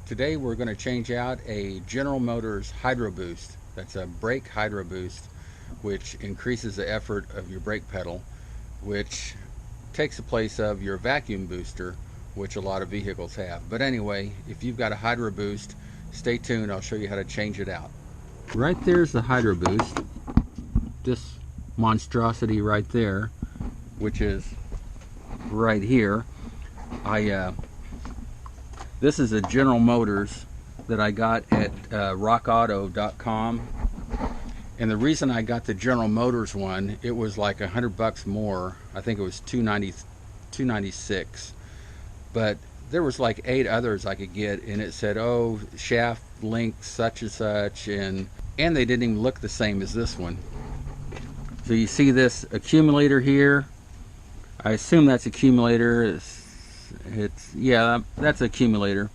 Today we're going to change out a General Motors hydroboost. That's a brake hydroboost, which increases the effort of your brake pedal, which takes the place of your vacuum booster, which a lot of vehicles have. But anyway, if you've got a hydroboost, stay tuned. I'll show you how to change it out. Right there's the hydroboost. This monstrosity right there, which is right here. This is a General Motors that I got at rockauto.com, and the reason I got the General Motors one, it was like $100 more. I think it was $296, but there was like 8 others I could get, and it said, oh, shaft length such and such, and they didn't even look the same as this one. So you see this accumulator here. I assume that's accumulator. Yeah, that's accumulator.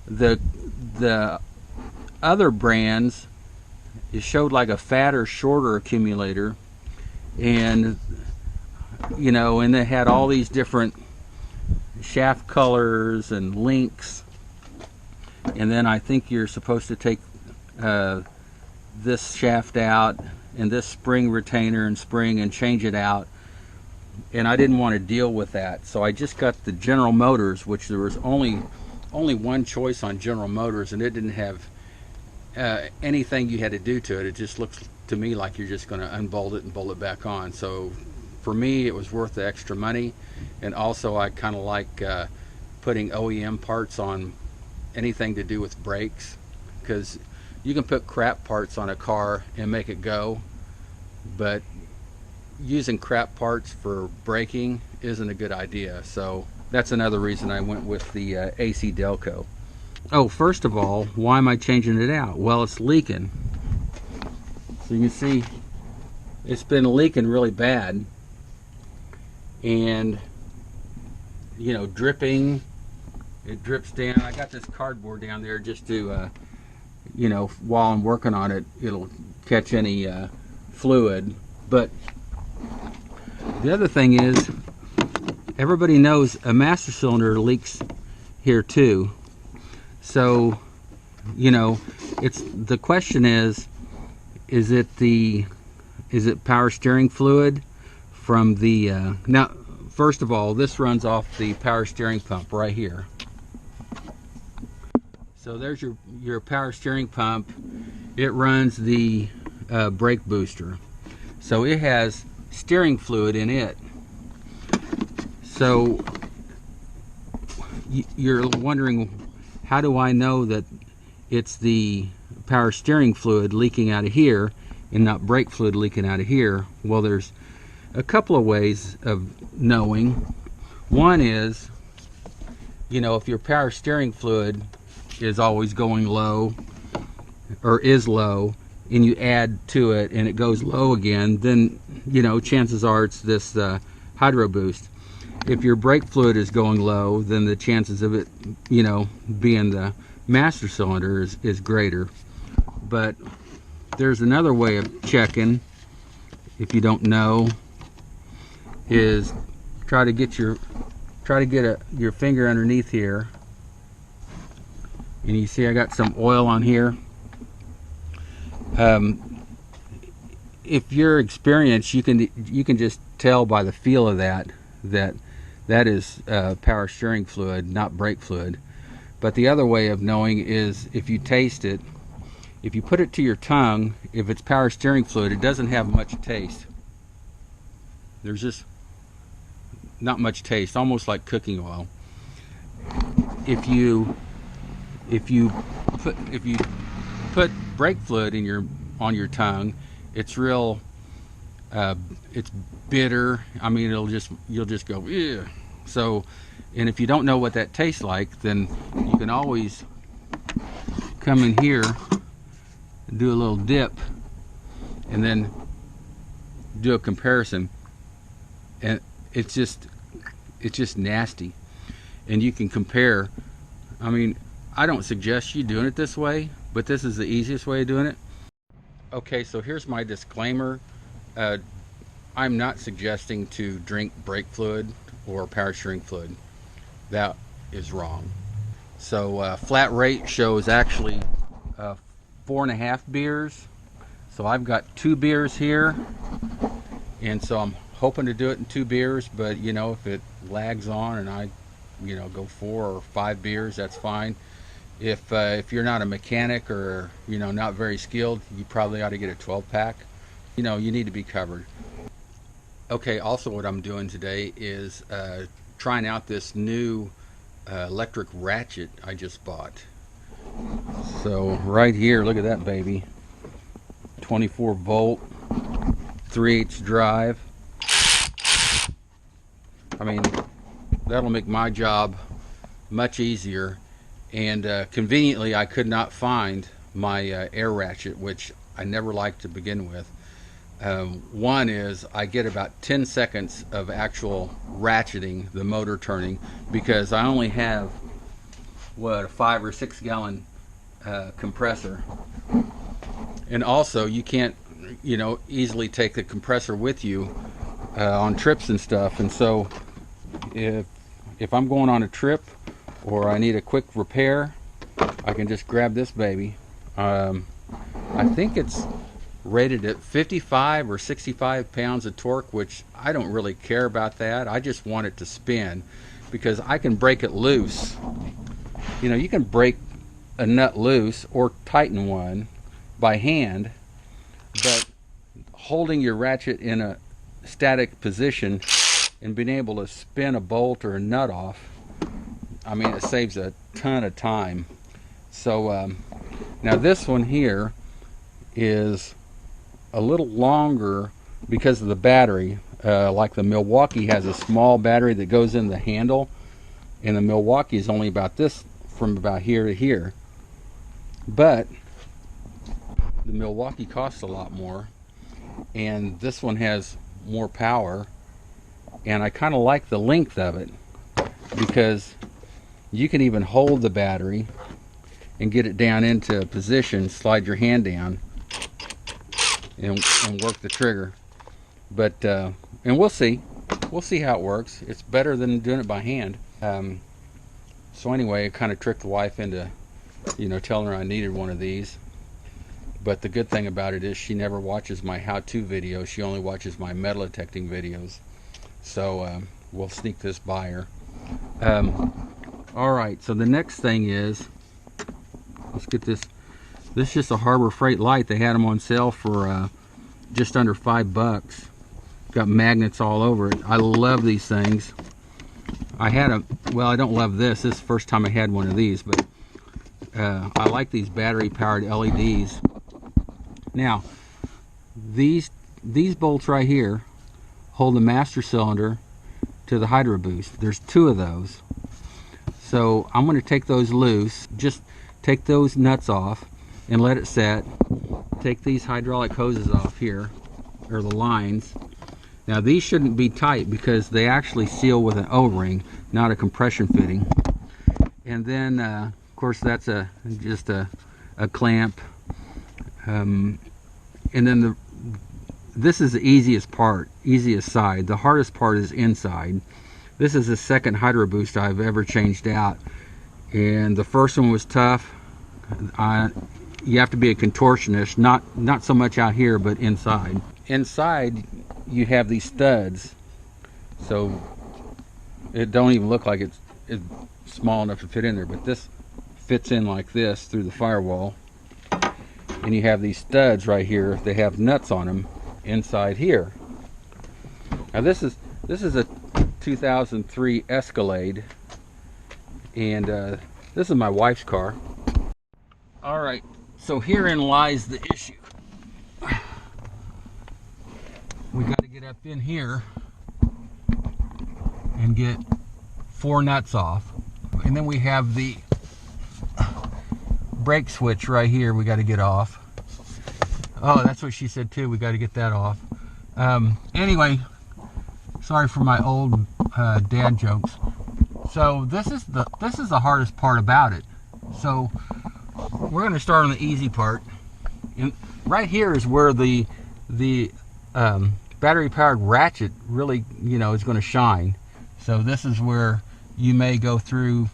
The other brands, it showed like a fatter, shorter accumulator, and and they had all these different shaft colors and links. And then I think you're supposed to take this shaft out and this spring retainer and spring and change it out, and I didn't want to deal with that, so I just got the General Motors, which there was only one choice on General Motors, and it didn't have anything you had to do to it. It just looks to me like you're just going to unbolt it and bolt it back on. So for me, it was worth the extra money, and also I kind of like putting OEM parts on anything to do with brakes, because you can put crap parts on a car and make it go, but using crap parts for braking isn't a good idea. So that's another reason I went with the AC Delco. Oh, first of all, why am I changing it out? Well, it's leaking. So you can see it's been leaking really bad, and dripping. It drips down. I got this cardboard down there just to while I'm working on it, it'll catch any fluid. But the other thing is, everybody knows a master cylinder leaks here too. So, it's the question is it power steering fluid from the now, first of all, this runs off the power steering pump right here. So there's your power steering pump. It runs the brake booster. So it has steering fluid in it. So you're wondering, how do I know that it's the power steering fluid leaking out of here and not brake fluid leaking out of here? Well, there's a couple of ways of knowing. One is, if your power steering fluid is always going low, or is low, and you add to it and it goes low again, then chances are it's this hydroboost. If your brake fluid is going low, then the chances of it being the master cylinder is greater. But there's another way of checking, if you don't know, is try to get your finger underneath here, and you see I got some oil on here. If you're experienced, you can just tell by the feel of that is power steering fluid, not brake fluid. But the other way of knowing is if you taste it. If you put it to your tongue, if it's power steering fluid, it doesn't have much taste. There's just not much taste, almost like cooking oil. If you put brake fluid on your tongue, it's real. It's bitter. I mean, you'll just go, ew. So, and if you don't know what that tastes like, then you can always come in here, do a little dip, and then do a comparison. And it's just nasty. And you can compare. I mean, I don't suggest you doing it this way, but this is the easiest way of doing it. Okay, so here's my disclaimer. I'm not suggesting to drink brake fluid or power steering fluid. That is wrong. So flat rate shows actually 4.5 beers. So I've got 2 beers here, and so I'm hoping to do it in 2 beers, but you know, if it lags on and I, you know, go 4 or 5 beers, that's fine. If you're not a mechanic or, you know, not very skilled, you probably ought to get a 12-pack. You know, you need to be covered. Okay, also what I'm doing today is trying out this new electric ratchet I just bought. So right here, look at that baby. 24 volt, 3/8 drive. I mean, that'll make my job much easier. And conveniently, I could not find my air ratchet, which I never liked to begin with. One is I get about 10 seconds of actual ratcheting, the motor turning, because I only have, what, a 5 or 6 gallon compressor. And also, you can't, you know, easily take the compressor with you on trips and stuff. And so if I'm going on a trip or I need a quick repair, I can just grab this baby. I think it's rated at 55 or 65 pounds of torque, which I don't really care about that. I just want it to spin because I can break it loose. You know, you can break a nut loose or tighten one by hand, but holding your ratchet in a static position and being able to spin a bolt or a nut off, I mean, it saves a ton of time. So now this one here is a little longer because of the battery. Like the Milwaukee has a small battery that goes in the handle, and the Milwaukee is only about this, from about here to here. But the Milwaukee costs a lot more, and this one has more power, and I kind of like the length of it because you can even hold the battery and get it down into a position, slide your hand down and work the trigger. But and we'll see how it works. It's better than doing it by hand. So anyway, I kind of tricked the wife into, you know, telling her I needed one of these. But the good thing about it is she never watches my how-to videos. She only watches my metal detecting videos. So we'll sneak this by her. All right, so the next thing is, let's get this. This is just a Harbor Freight light. They had them on sale for just under $5. Got magnets all over it. I love these things. I had a, well, I don't love this. This is the first time I had one of these, but I like these battery-powered LEDs. Now, these bolts right here hold the master cylinder to the hydroboost. There's 2 of those. So I'm going to take those loose, just take those nuts off and let it set. Take these hydraulic hoses off here, or the lines. Now these shouldn't be tight because they actually seal with an O-ring, not a compression fitting. And then of course that's just a clamp. And then this is the easiest part, easiest side. The hardest part is inside. This is the second hydroboost I've ever changed out, and the first one was tough. You have to be a contortionist, not so much out here, but inside. Inside you have these studs, so it don't even look like it's small enough to fit in there, but this fits in like this through the firewall. And you have these studs right here. They have nuts on them inside here. Now this is a 2003 Escalade, and this is my wife's car. All right, so herein lies the issue. We got to get up in here and get 4 nuts off, and then we have the brake switch right here we got to get off. Oh, that's what she said too, we got to get that off. Anyway, sorry for my old dad jokes. So this is the hardest part about it. So we're going to start on the easy part, and right here is where the battery powered ratchet really, you know, is going to shine. So this is where you may go through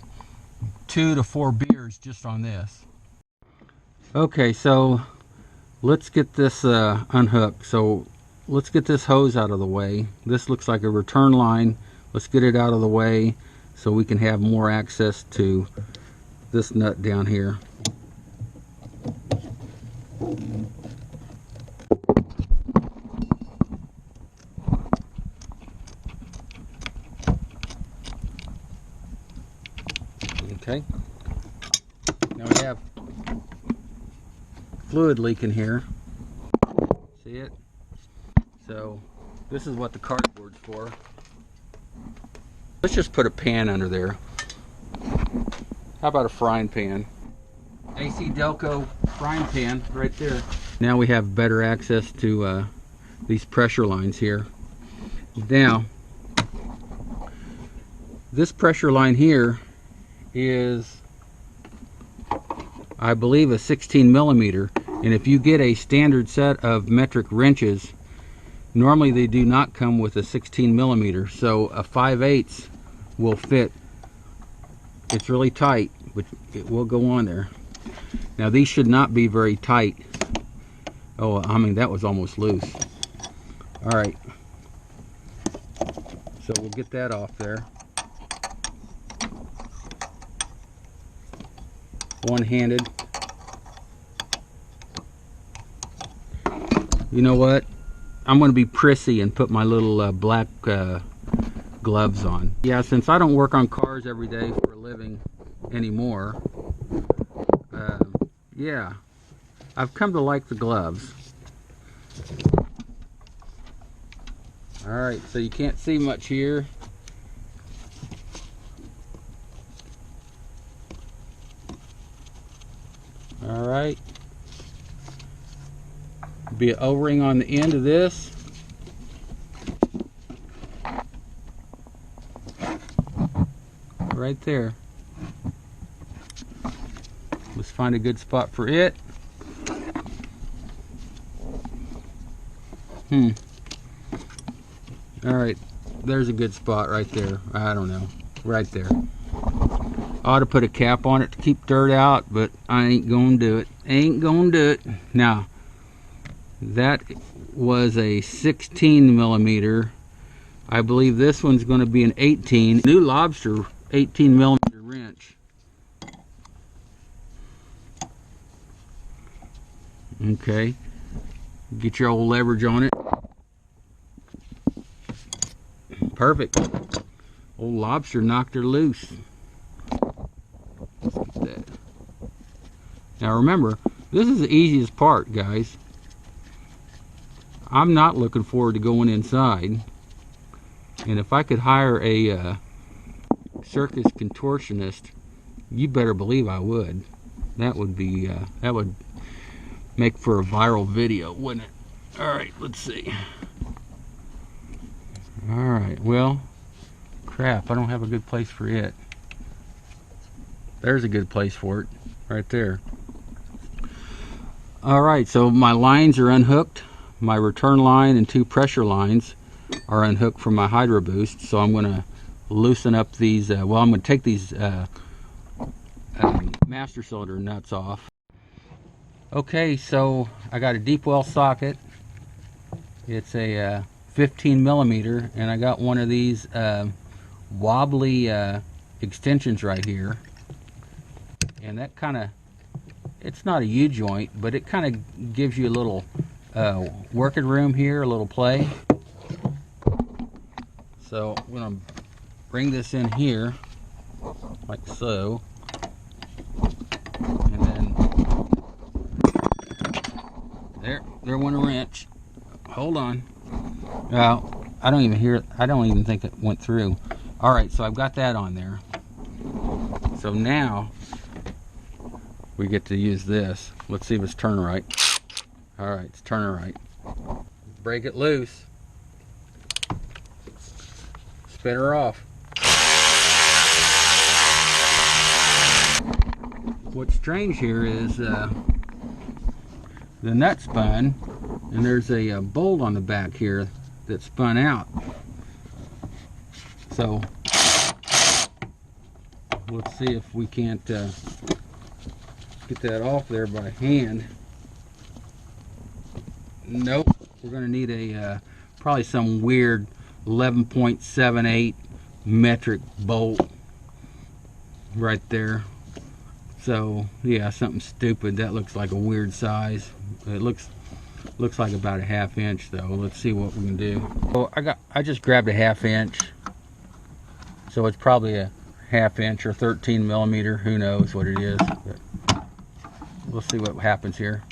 2 to 4 beers just on this. Okay, so let's get this unhooked. So let's get this hose out of the way. This looks like a return line. Let's get it out of the way so we can have more access to this nut down here. Okay, now we have fluid leaking here. See it? So this is what the cardboard's for. Let's just put a pan under there. How about a frying pan? AC Delco frying pan right there. Now we have better access to these pressure lines here. Now, this pressure line here is, I believe, a 16 millimeter, and if you get a standard set of metric wrenches, normally they do not come with a 16 millimeter, so a 5/8 will fit. It's really tight, but it will go on there. Now these should not be very tight. Oh, I mean, that was almost loose. All right, so we'll get that off there. One-handed. You know what? I'm going to be prissy and put my little black gloves on. Yeah, since I don't work on cars every day for a living anymore, yeah, I've come to like the gloves. Alright, so you can't see much here. Alright. Be an O-ring on the end of this. Right there. Let's find a good spot for it. Alright, there's a good spot right there. I don't know. Right there. Ought to put a cap on it to keep dirt out, but I ain't gonna do it. Ain't gonna do it. Now, that was a 16 millimeter. I believe this one's going to be an 18. New Lobster 18 millimeter wrench. Okay, get your old leverage on it. Perfect. Old Lobster knocked her loose. Let's get that. Now remember, this is the easiest part, guys. I'm not looking forward to going inside, and if I could hire a circus contortionist, you better believe I would. That would be that would make for a viral video, wouldn't it? All right, let's see. All right, well, crap, I don't have a good place for it. There's a good place for it, right there. All right, so my lines are unhooked. My return line and 2 pressure lines are unhooked from my hydroboost, so I'm going to loosen up these, well, I'm going to take these master cylinder nuts off. Okay, so I got a deep well socket. It's a 15 millimeter, and I got one of these wobbly extensions right here, and that kind of, it's not a U-joint, but it kind of gives you a little working room here, a little play. So I'm going to bring this in here like so, and then there went a wrench. Hold on. Well, I don't even think it went through. All right, so I've got that on there. So now we get to use this. Let's see if it's turning right. All right, it's turning right. Break it loose. Spin her off. What's strange here is the nut spun, and there's a bolt on the back here that spun out. So let's see if we can't get that off there by hand. Nope. We're going to need a probably some weird 11.78 metric bolt right there. So yeah, something stupid. That looks like a weird size. It looks like about a 1/2 inch though. Let's see what we can do. Oh, I just grabbed a 1/2 inch. So it's probably a 1/2 inch or 13 millimeter. Who knows what it is? But we'll see what happens here.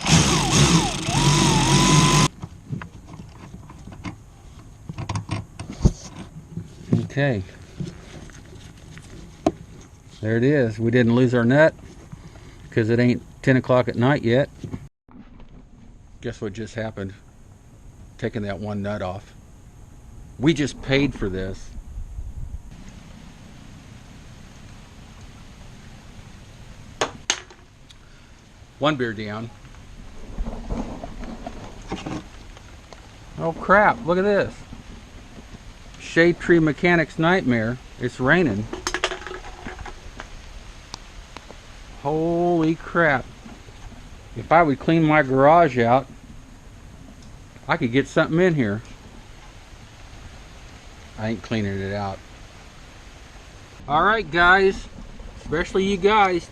Okay. There it is. We didn't lose our nut because it ain't 10 o'clock at night yet. Guess what just happened? Taking that one nut off. We just paid for this. One beer down. Oh crap, look at this. Shade Tree Mechanic's Nightmare. It's raining. Holy crap. If I would clean my garage out, I could get something in here. I ain't cleaning it out. Alright guys, especially you guys,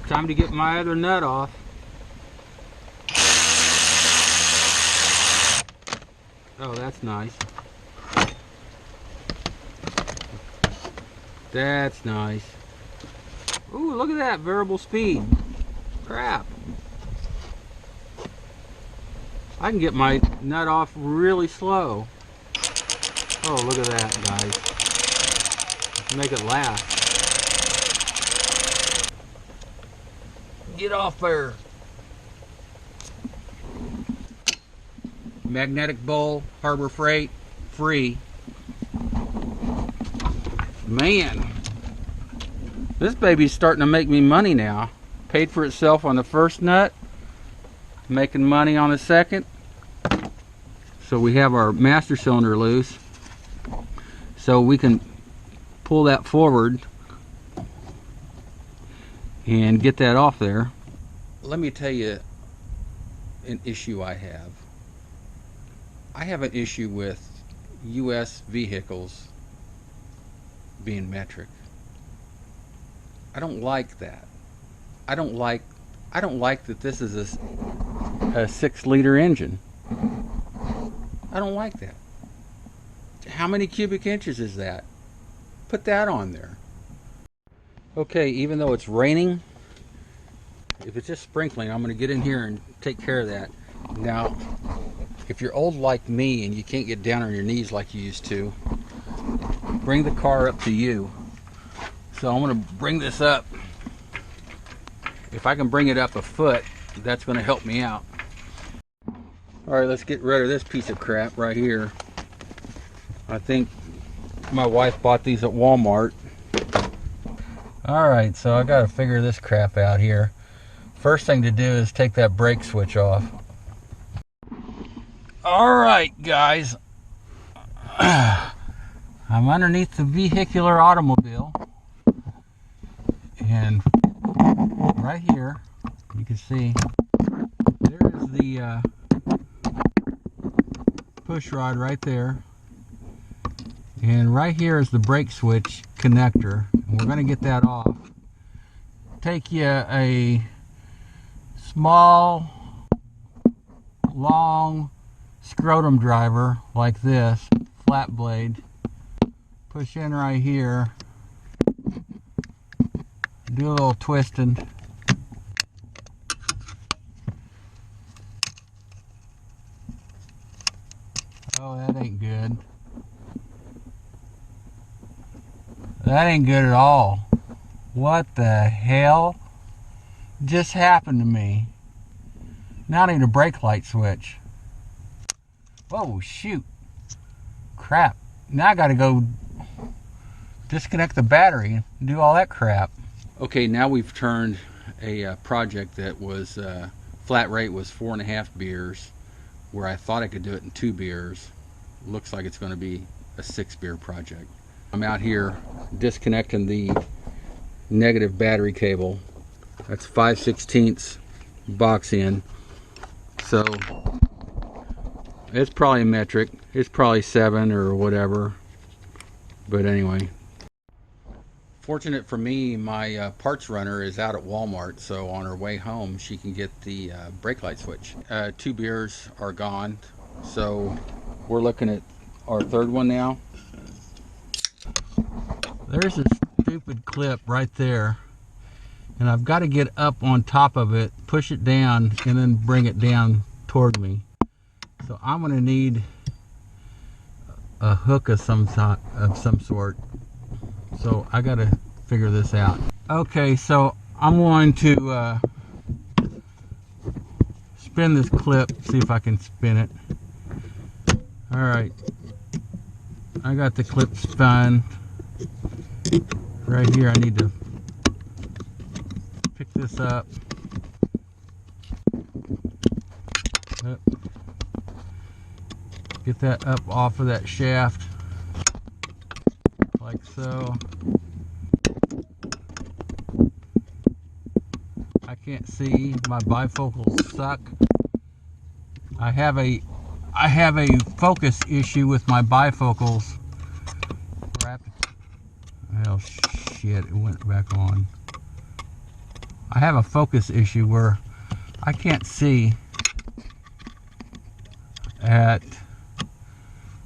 time to get my other nut off. Oh, that's nice. That's nice. Ooh, look at that, variable speed. Crap. I can get my nut off really slow. Oh, look at that, guys. Let's make it last. Get off there. Magnetic bowl, Harbor Freight, free. Man, this baby's starting to make me money now. Paid for itself on the first nut, making money on the second. So we have our master cylinder loose, so we can pull that forward and get that off there. Let me tell you an issue I have. I have an issue with US vehicles being metric. I don't like that. I don't like that this is a 6-liter engine. I don't like that. How many cubic inches is that? Put that on there. Okay, even though it's raining, if it's just sprinkling, I'm going to get in here and take care of that. Now, if you're old like me and you can't get down on your knees like you used to, bring the car up to you. So I'm going to bring this up. If I can bring it up a foot, that's going to help me out. Alright, let's get rid of this piece of crap right here. I think my wife bought these at Walmart. Alright, so I got to figure this crap out here. First thing to do is take that brake switch off. Alright guys, I'm underneath the vehicular automobile, and right here you can see there's the push rod right there, and right here is the brake switch connector, and we're going to get that off. Take you a small long scrotum driver like this, flat blade, push in right here, do a little twisting. Oh, that ain't good. That ain't good at all. What the hell just happened to me? Now I need a brake light switch. Whoa, shoot. Crap. Now I gotta go disconnect the battery and do all that crap. Okay, now we've turned a project that was flat rate was 4.5 beers, where I thought I could do it in 2 beers. Looks like it's going to be a 6 beer project. I'm out here disconnecting the negative battery cable. That's 5/16 box end. So it's probably metric. It's probably 7 or whatever. But anyway. Fortunate for me, my parts runner is out at Walmart, so on her way home she can get the brake light switch. 2 beers are gone, so we're looking at our 3rd one now. There's a stupid clip right there, and I've got to get up on top of it, push it down, and then bring it down toward me. So I'm going to need a hook of some sort. So I got to figure this out. Okay, so I'm going to spin this clip, see if I can spin it. All right, I got the clip spun. Right here, I need to pick this up. Get that up off of that shaft, like so. I can't see, my bifocals suck. I have a focus issue with my bifocals. Oh shit, it went back on. I have a focus issue where I can't see at,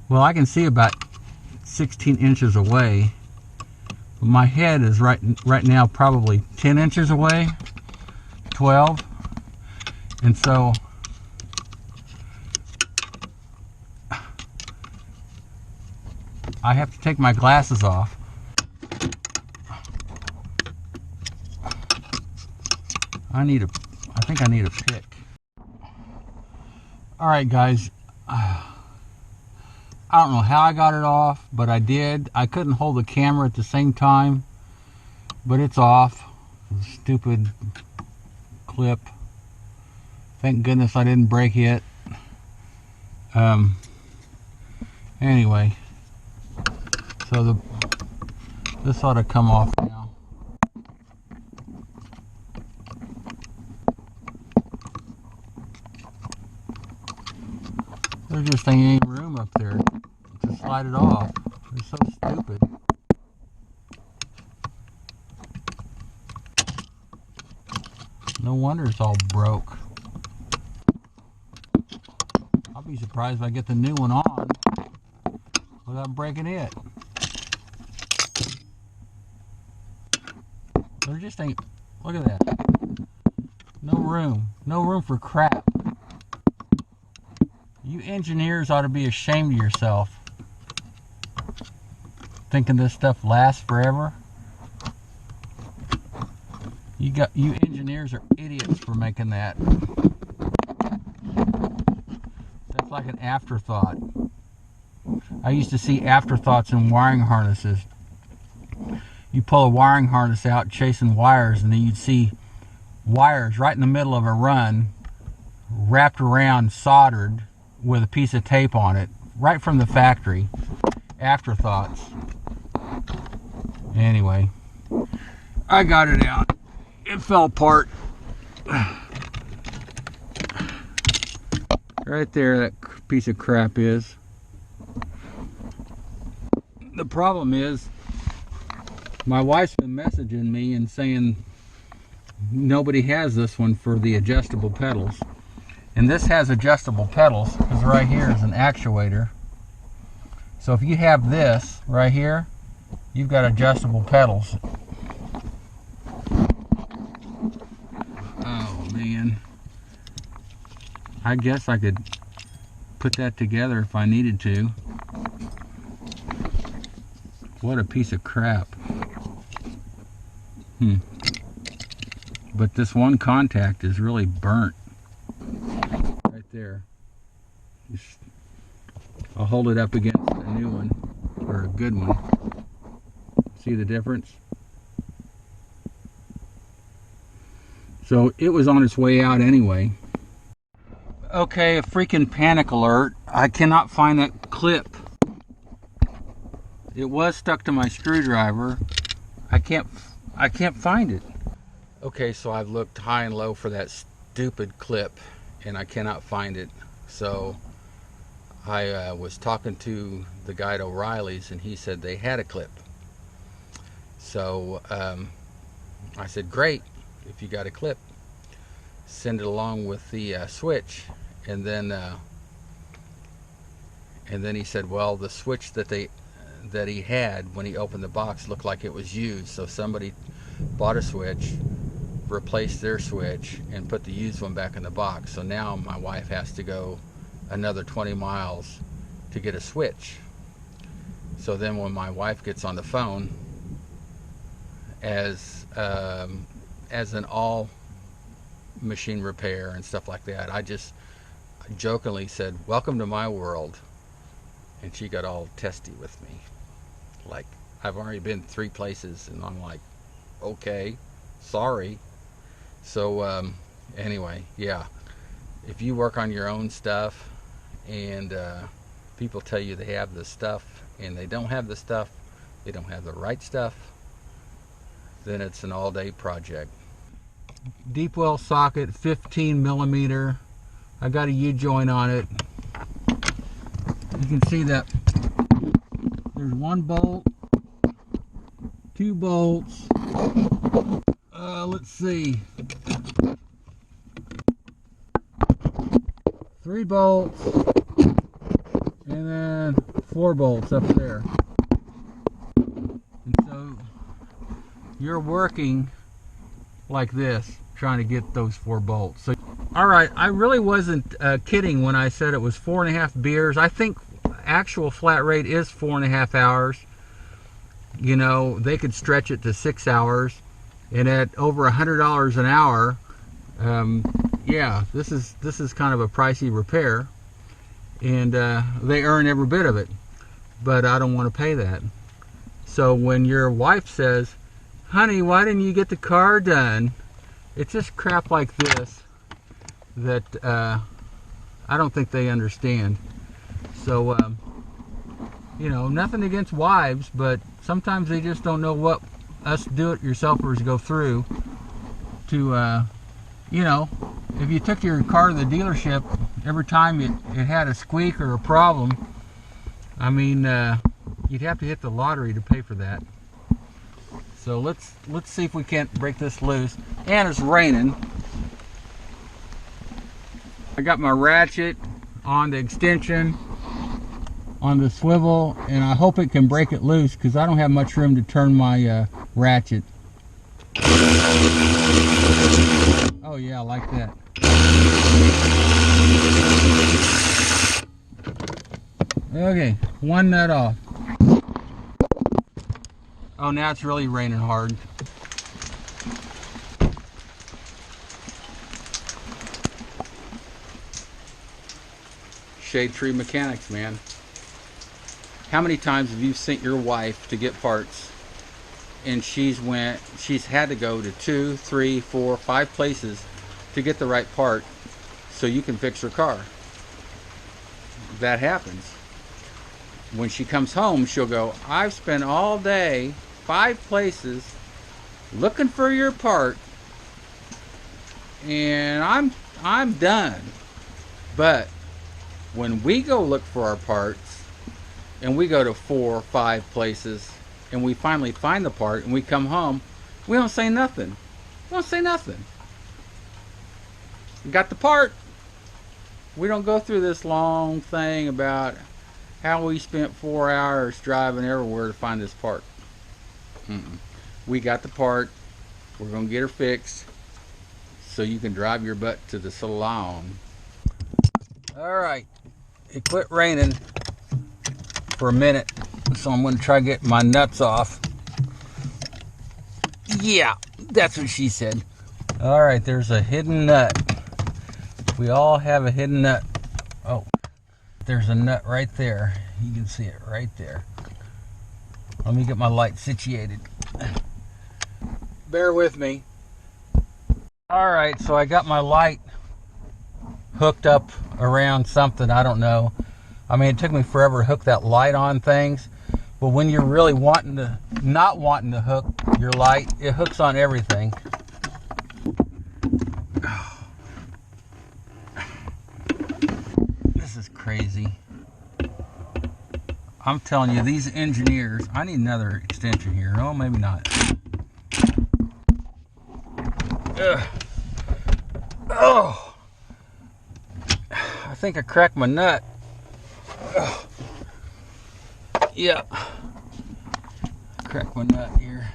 well, I can see about 16 inches away. My head is right now probably 10 inches away, 12. And so I have to take my glasses off. I think I need a pick. All right, guys. I don't know how I got it off, but I did. I couldn't hold the camera at the same time, but it's off. Stupid clip. Thank goodness I didn't break it. Anyway, so this ought to come off now. There just ain't any room up there to slide it off. It's so stupid. No wonder it's all broke. I'll be surprised if I get the new one on without breaking it. There just ain't, look at that. No room. No room for crap. You engineers ought to be ashamed of yourself. Thinking this stuff lasts forever. You engineers are idiots for making that. That's like an afterthought. I used to see afterthoughts in wiring harnesses. You pull a wiring harness out chasing wires, and then you'd see wires right in the middle of a run wrapped around, soldered with a piece of tape on it, right from the factory. Afterthoughts. Anyway, I got it out. It fell apart. Right there, that piece of crap is. The problem is, my wife's been messaging me and saying nobody has this one for the adjustable pedals. And this has adjustable pedals, because right here is an actuator. So if you have this right here, you've got adjustable pedals. Oh man. I guess I could put that together if I needed to. What a piece of crap. But this one contact is really burnt. Right there. I'll hold it up against a new one, or a good one. See the difference? So it was on its way out anyway. Okay, a freaking panic alert. I cannot find that clip. It was stuck to my screwdriver. I I can't find it. Okay, so I've looked high and low for that stupid clip and I cannot find it. So I was talking to the guy at O'Reilly's and he said they had a clip. So I said, great, if you got a clip, send it along with the switch. And then he said, well, the switch that he had when he opened the box looked like it was used. So somebody bought a switch, replaced their switch, and put the used one back in the box. So now my wife has to go another 20 miles to get a switch. So then when my wife gets on the phone as an all machine repair and stuff like that, I just jokingly said, welcome to my world. And she got all testy with me, like, I've already been 3 places. And I'm like, okay, sorry. So anyway, yeah, if you work on your own stuff and people tell you they have the stuff and they don't have the stuff, they don't have the right stuff, then it's an all-day project. Deep well socket, 15 millimeter. I got a U-joint on it. You can see that there's 1 bolt, 2 bolts, let's see, 3 bolts, and then 4 bolts up there. And so you're working like this, trying to get those 4 bolts. So, all right, I really wasn't kidding when I said it was 4.5 beers. I think actual flat rate is 4.5 hours. You know, they could stretch it to 6 hours, and at over $100 an hour, yeah, this is kind of a pricey repair, and they earn every bit of it. But I don't want to pay that. So when your wife says, honey, why didn't you get the car done? It's just crap like this that I don't think they understand. So, you know, nothing against wives, but sometimes they just don't know what us do-it-yourselfers go through to, you know, if you took your car to the dealership, every time it had a squeak or a problem, I mean, you'd have to hit the lottery to pay for that. So let's see if we can't break this loose. And it's raining. I got my ratchet on the extension on the swivel, and I hope it can break it loose because I don't have much room to turn my ratchet. Oh yeah, like that. Okay, 1 nut off. Oh, now it's really raining hard. Shade Tree Mechanics, man. How many times have you sent your wife to get parts and she's had to go to 2, 3, 4, 5 places to get the right part so you can fix her car? That happens. When she comes home, she'll go, I've spent all day, 5 places, looking for your part, and I'm done. But when we go look for our parts, and we go to 4 or 5 places, and we finally find the part, and we come home, we don't say nothing. We don't say nothing. We got the part. We don't go through this long thing about how we spent 4 hours driving everywhere to find this part. We got the part. We're going to get her fixed so you can drive your butt to the salon. Alright, it quit raining for a minute, so I'm going to try to get my nuts off. Yeah, that's what she said. Alright, there's a hidden nut. We all have a hidden nut. Oh, there's a nut right there. You can see it right there. Let me get my light situated. Bear with me. Alright, so I got my light hooked up around something, I don't know. I mean, it took me forever to hook that light on things, But when you're really not wanting to hook your light, it hooks on everything. This is crazy. I'm telling you, these engineers, I need another extension here. Oh, maybe not. Ugh. Oh, I think I cracked my nut. Ugh. Yeah, cracked my nut here.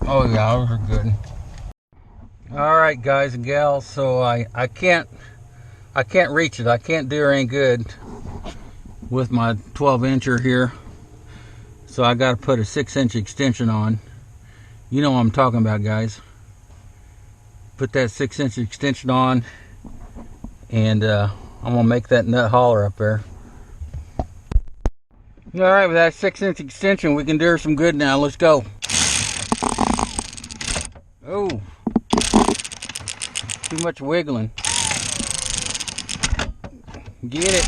Oh yeah, those are good. All right, guys and gals. So I can't reach it. I can't do her any good with my 12-incher here. So I got to put a 6-inch extension on. You know what I'm talking about, guys. Put that 6-inch extension on, and I'm gonna make that nut holler up there. All right, with that 6-inch extension, we can do her some good now. Let's go. Oh, too much wiggling. Get it.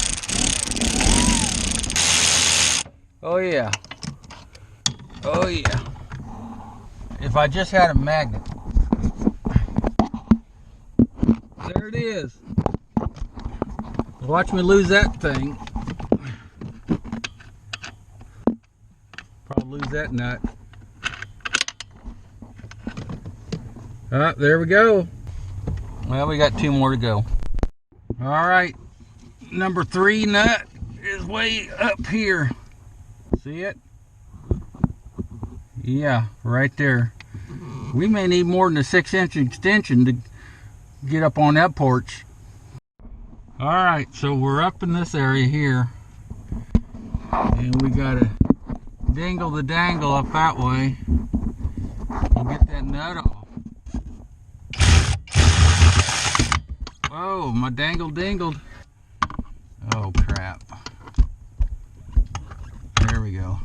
Oh yeah. Oh yeah. If I just had a magnet. There it is. Watch me lose that thing. Probably lose that nut. Ah, there we go. Well, we got 2 more to go. All right, number 3 nut is way up here. See it? Yeah, right there. We may need more than a 6-inch extension to get up on that porch. All right, so we're up in this area here, and we gotta dingle the dangle up that way and get that nut off. Whoa, my dangle dingled. Oh crap. There we go.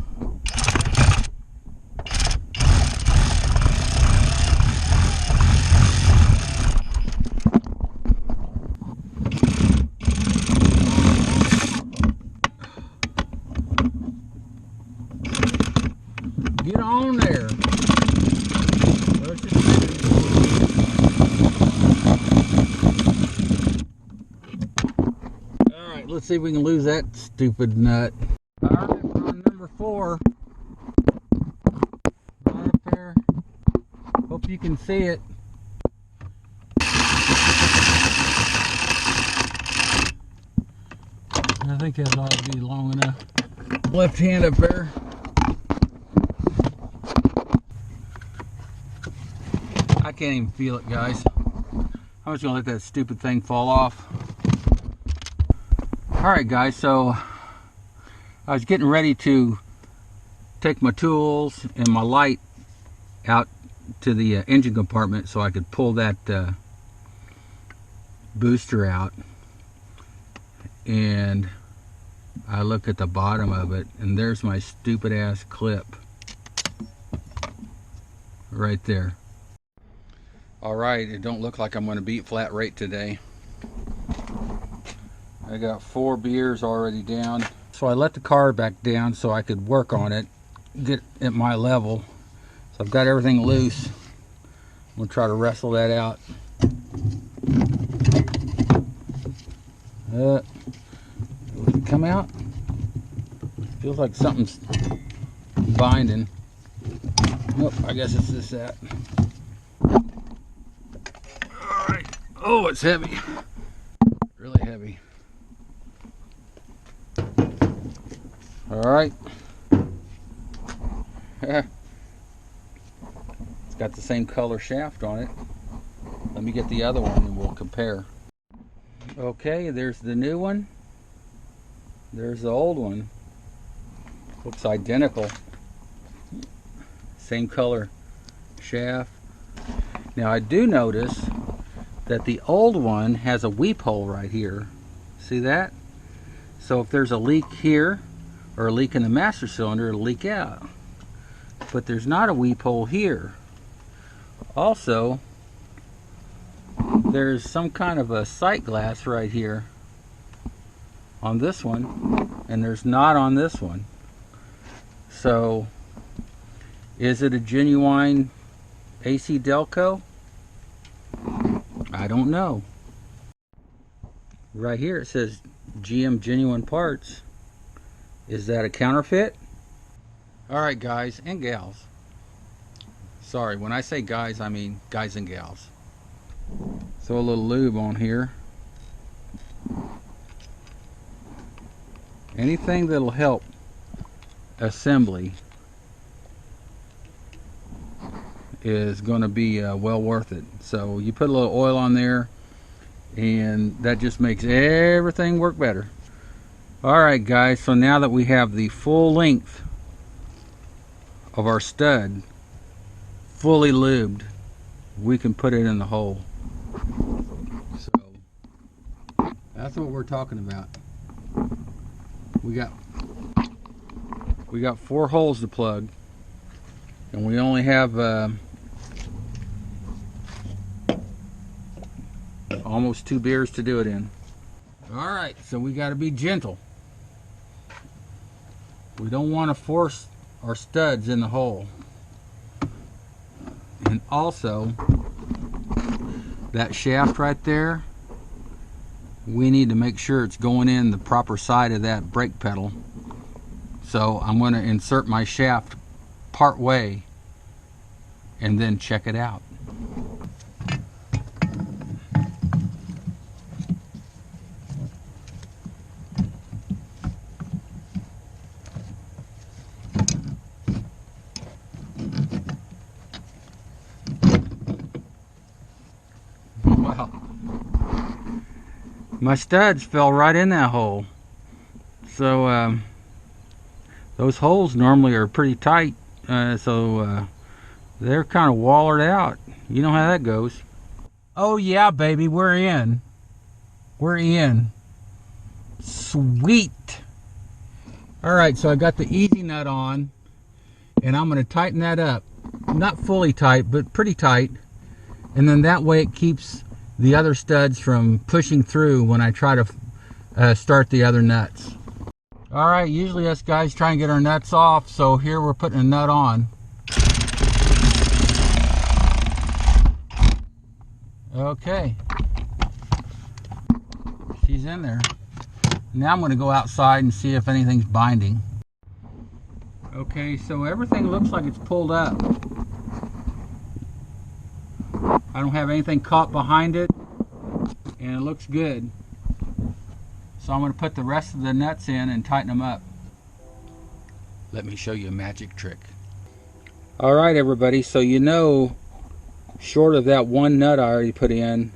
Get on there. Alright, let's see if we can lose that stupid nut. Alright, we're on number 4. Right up there. Hope you can see it. I think that ought to be long enough. Left hand up there. I can't even feel it, guys. I'm just gonna let that stupid thing fall off. Alright guys, so I was getting ready to take my tools and my light out to the engine compartment so I could pull that booster out, and I look at the bottom of it and there's my stupid ass clip right there. Alright, it don't look like I'm going to beat flat rate today. I got 4 beers already down. So I let the car back down so I could work on it, get at my level. So I've got everything loose. I'm going to try to wrestle that out. Will it come out? Feels like something's binding. Nope, I guess it's just that. Alright. Oh, it's heavy. Really heavy. Alright. It's got the same color shaft on it. Let me get the other one and we'll compare. Okay, there's the new one. There's the old one. Looks identical. Same color shaft. Now I do notice that the old one has a weep hole right here. See that? So if there's a leak here or a leak in the master cylinder, it'll leak out. But there's not a weep hole here. Also, there's some kind of a sight glass right here. on this one, and there's not on this one. So is it a genuine AC Delco? I don't know. Right here it says GM genuine parts. Is that a counterfeit? Alright guys and gals. Sorry, when I say guys, I mean guys and gals. Throw a little lube on here. Anything that'll help assembly is going to be well worth it. So you put a little oil on there, and that just makes everything work better. Alright guys, so now that we have the full length of our stud fully lubed, we can put it in the hole. So that's what we're talking about. We got 4 holes to plug, and we only have almost 2 beers to do it in. Alright, so we got to be gentle. We don't want to force our studs in the hole. And also, that shaft right there, we need to make sure it's going in the proper side of that brake pedal. So I'm going to insert my shaft part way and then check it out. Wow. My studs fell right in that hole. So those holes normally are pretty tight, so they're kind of wallered out. You know how that goes. Oh yeah, baby, we're in. We're in. Sweet. Alright, so I got the easy nut on, and I'm going to tighten that up. Not fully tight, but pretty tight. And then that way it keeps the other studs from pushing through when I try to start the other nuts. Alright, usually us guys try and get our nuts off, so here we're putting a nut on. Okay. She's in there. Now I'm going to go outside and see if anything's binding. Okay, so everything looks like it's pulled up. I don't have anything caught behind it, and it looks good. So I'm going to put the rest of the nuts in and tighten them up. Let me show you a magic trick. Alright everybody, so you know, short of that one nut I already put in,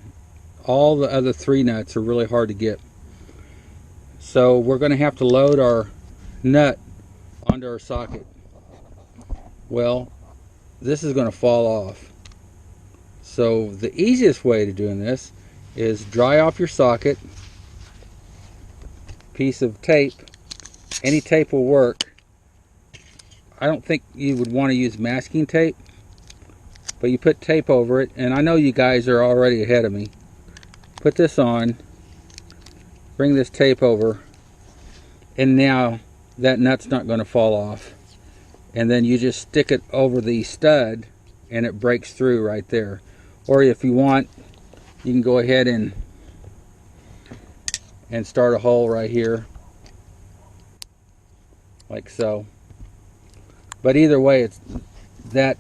all the other 3 nuts are really hard to get. So we're going to have to load our nut onto our socket. Well, this is going to fall off. So the easiest way to doing this is dry off your socket. Piece of tape, any tape will work. I don't think you would want to use masking tape, but you put tape over it, and I know you guys are already ahead of me. Put this on, bring this tape over, and now that nut's not going to fall off. And then you just stick it over the stud and it breaks through right there. Or if you want, you can go ahead and start a hole right here, like so. But either way, it's that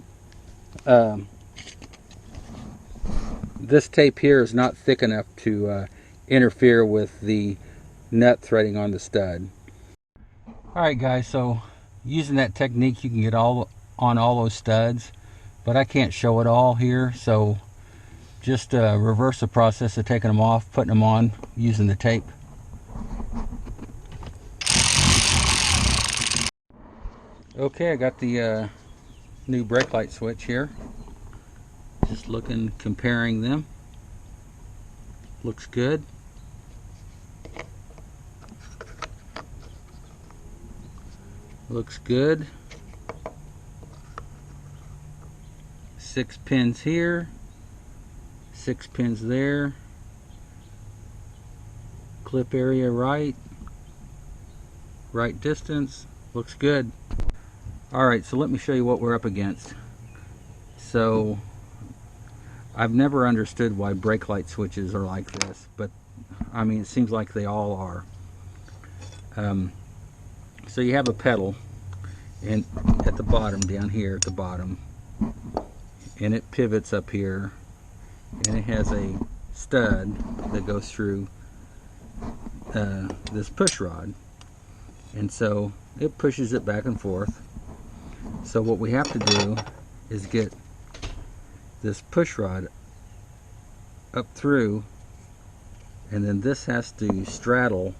this tape here is not thick enough to interfere with the nut threading on the stud. Alright guys, so using that technique you can get on all those studs, but I can't show it all here, so just reverse the process of taking them off, putting them on, using the tape. Okay, I got the new brake light switch here. Just looking, comparing them. Looks good. Looks good. 6 pins here, 6 pins there. Clip area right, right distance, looks good. Alright, so let me show you what we're up against. So I've never understood why brake light switches are like this, but I mean, it seems like they all are. So you have a pedal and at the bottom, down here at the bottom, and it pivots up here, and it has a stud that goes through this push rod, and so it pushes it back and forth. So what we have to do is get this push rod up through, and then this has to straddle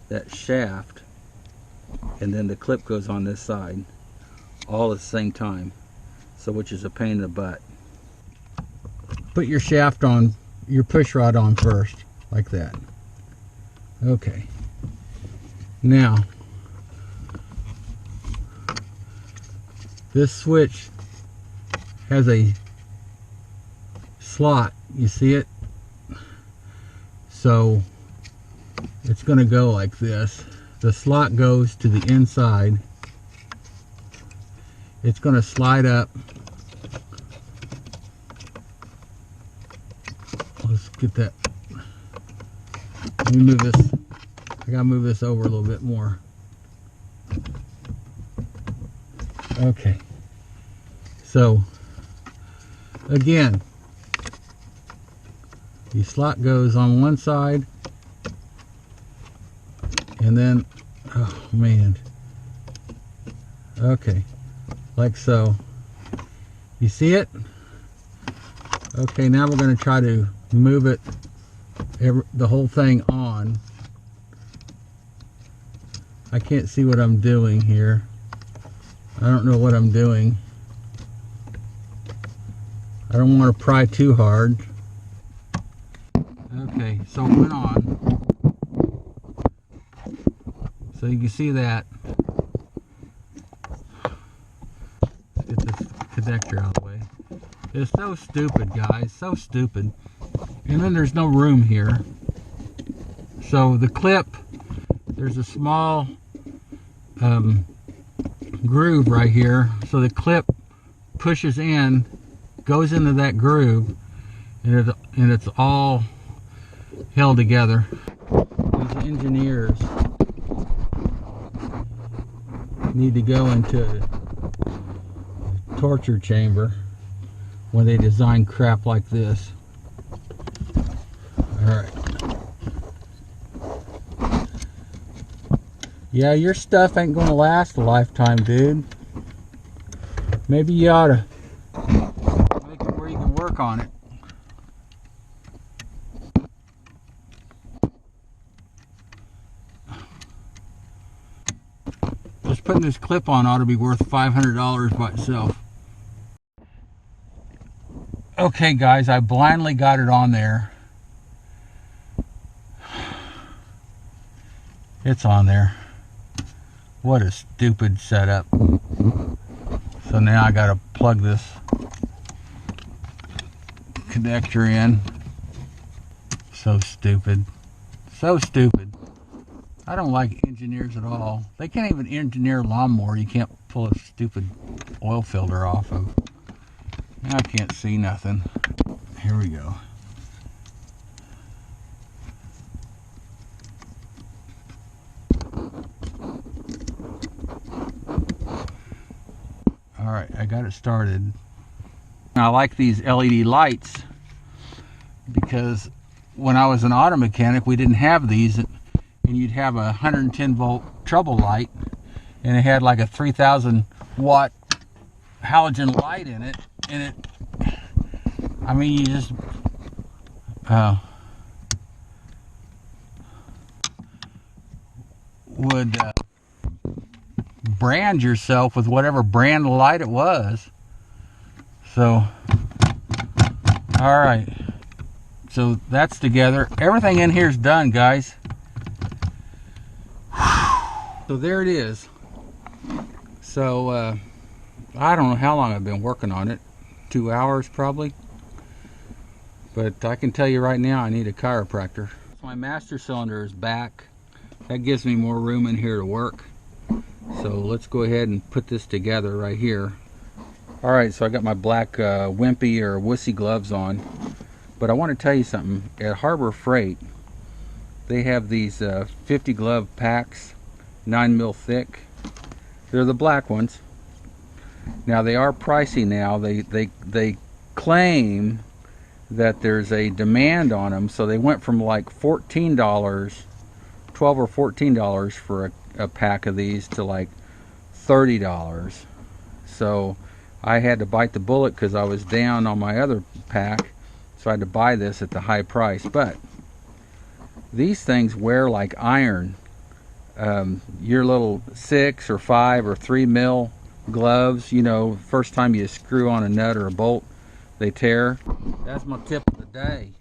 that shaft, and then the clip goes on this side all at the same time, so which is a pain in the butt. Put your shaft on, your push rod on first, like that. Okay, now this switch has a slot, you see it? So it's going to go like this. The slot goes to the inside. It's going to slide up. Let's get that. Let me move this. I gotta move this over a little bit more. Okay. So again, the slot goes on one side, and then, oh man, okay, like so. You see it? Okay, now we're going to try to move it, the whole thing on. I can't see what I'm doing here. I don't know what I'm doing. I don't want to pry too hard. Okay, so it went on. So you can see that. Let's get this connector out of the way. It's so stupid, guys, so stupid. And then there's no room here. So the clip, there's a small groove right here. So the clip pushes in, goes into that groove, and it's all held together. These engineers need to go into a torture chamber when they design crap like this. Alright. Yeah, your stuff ain't gonna last a lifetime, dude. Maybe you ought to make it where you can work on it. Just putting this clip on ought to be worth $500 by itself. Okay guys, I blindly got it on there. It's on there. What a stupid setup. So now I gotta plug this connector in. So stupid. So stupid. I don't like engineers at all. They can't even engineer a lawnmower you can't pull a stupid oil filter off of. I can't see nothing. Here we go. Alright, I got it started. I like these LED lights because when I was an auto mechanic, we didn't have these, and you'd have a 110 volt trouble light, and it had like a 3,000 watt halogen light in it, and it, I mean, you just would brand yourself with whatever brand of light it was. So all right, so that's together. Everything in here is done, guys. So there it is. So I don't know how long I've been working on it. 2 hours probably. But I can tell you right now, I need a chiropractor. My master cylinder is back. That gives me more room in here to work. So let's go ahead and put this together right here. Alright, so I got my black wimpy or wussy gloves on. But I want to tell you something. At Harbor Freight, they have these 50 glove packs, 9 mil thick. They're the black ones. Now they are pricey now. They claim that there's a demand on them, so they went from like $14, $12 or $14 for a pack of these to like $30. So I had to bite the bullet because I was down on my other pack, so I had to buy this at the high price. But these things wear like iron. Your little 6 or 5 or 3 mil gloves, you know, first time you screw on a nut or a bolt, they tear. That's my tip of the day.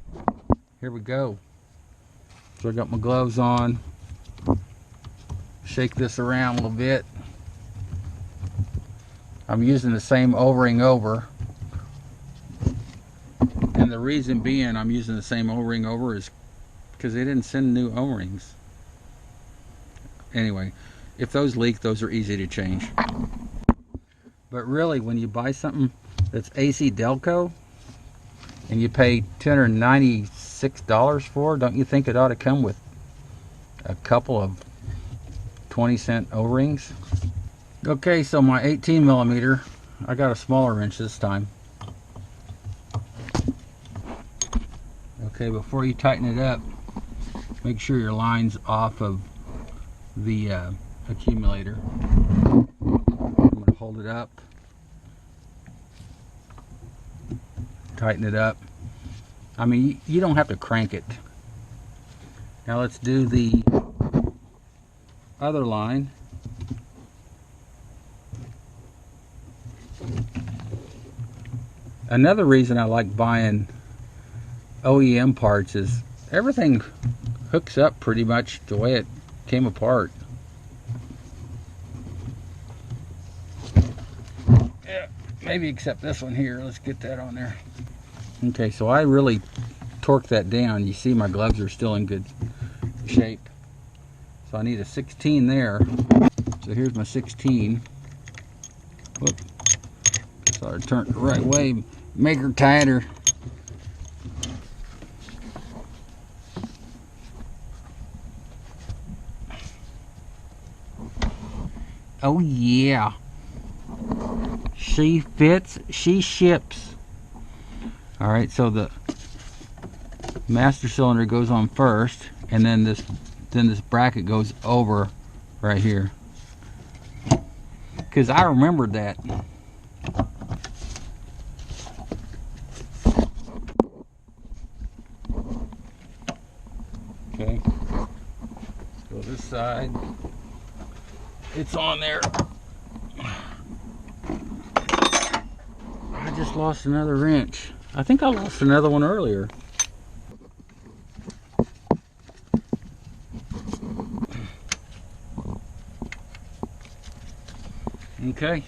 Here we go. So I got my gloves on. Shake this around a little bit. I'm using the same O-ring over. And the reason being I'm using the same O-ring over is because they didn't send new O-rings. Anyway, if those leak, those are easy to change. But really, when you buy something that's AC Delco and you pay $296 for, don't you think it ought to come with a couple of 20-cent O-rings? Okay, so my 18 millimeter, I got a smaller wrench this time. Okay, before you tighten it up, make sure your line's off of the accumulator. I'm going to hold it up, tighten it up. I mean, you don't have to crank it. Now let's do the other line. Another reason I like buying OEM parts is everything hooks up pretty much the way it came apart. Yeah, maybe except this one here. Let's get that on there. Okay, so I really torqued that down. You see my gloves are still in good shape. So I need a 16 there. So here's my 16. Whoop. So I turned it the right way. Make her tighter. Oh yeah. She fits, she ships. Alright, so the master cylinder goes on first, and then this bracket goes over right here. Because I remembered that. Okay. Go this side. It's on there. I just lost another wrench. I think I lost another one earlier. Okay.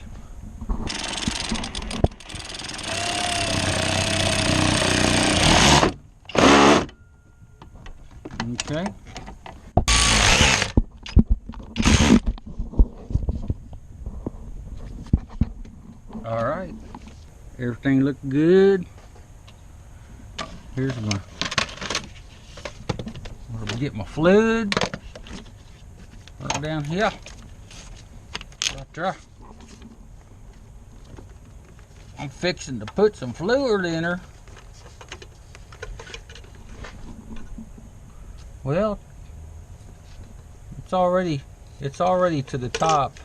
Okay. All right. Everything looked good. Here's my, where we get my fluid. Right down here. Right there. I'm fixing to put some fluid in her. Well, it's already to the top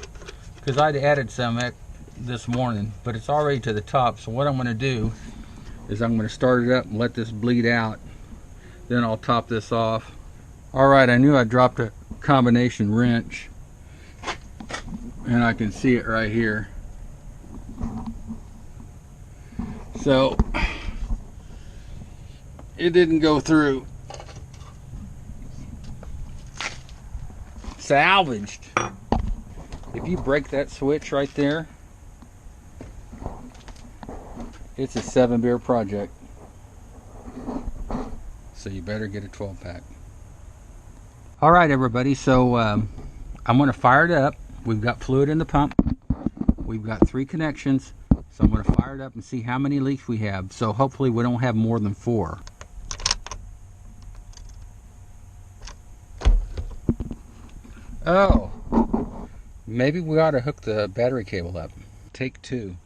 because I'd added some this morning, but it's already to the top. So what I'm going to do is I'm going to start it up and let this bleed out. Then I'll top this off. All right, I knew I dropped a combination wrench, and I can see it right here. So it didn't go through. Salvaged. If you break that switch right there, it's a 7-beer project. So you better get a 12-pack. All right, everybody, so I'm going to fire it up. We've got fluid in the pump. We've got 3 connections, so I'm going to fire it up and see how many leaks we have. So hopefully we don't have more than 4. Oh, maybe we ought to hook the battery cable up. Take 2.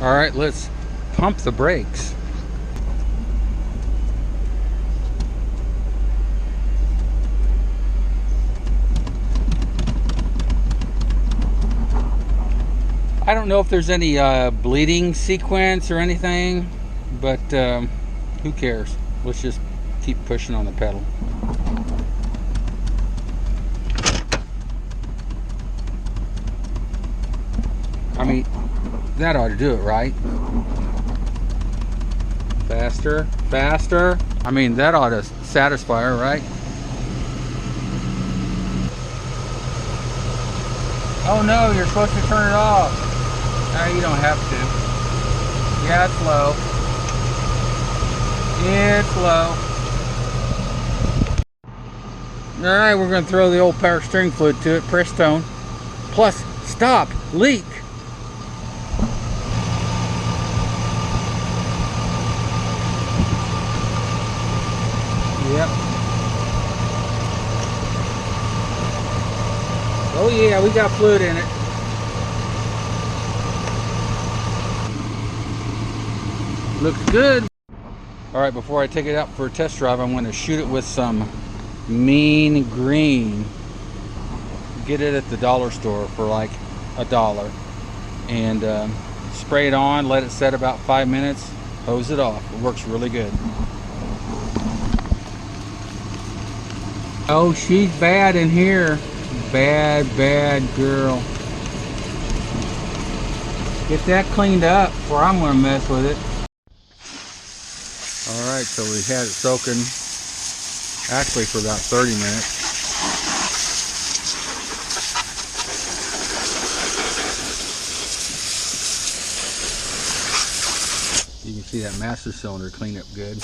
All right, let's pump the brakes. I don't know if there's any bleeding sequence or anything, but who cares? Let's just keep pushing on the pedal. I mean, that ought to do it, right? Faster, faster. I mean, that ought to satisfy her, right? Oh no, you're supposed to turn it off. No, you don't have to. Yeah, it's low. It's low. Alright, we're going to throw the old power steering fluid to it. Press tone. Plus, stop. Leak. Yep. Oh yeah, we got fluid in it. Looks good. Alright, before I take it out for a test drive, I'm going to shoot it with some mean green. Get it at the dollar store for like $1. And spray it on, let it set about 5 minutes, hose it off. It works really good. Oh, she's bad in here. Bad, bad girl. Get that cleaned up before I'm going to mess with it. Alright, so we had it soaking actually for about 30 minutes. You can see that master cylinder clean up good.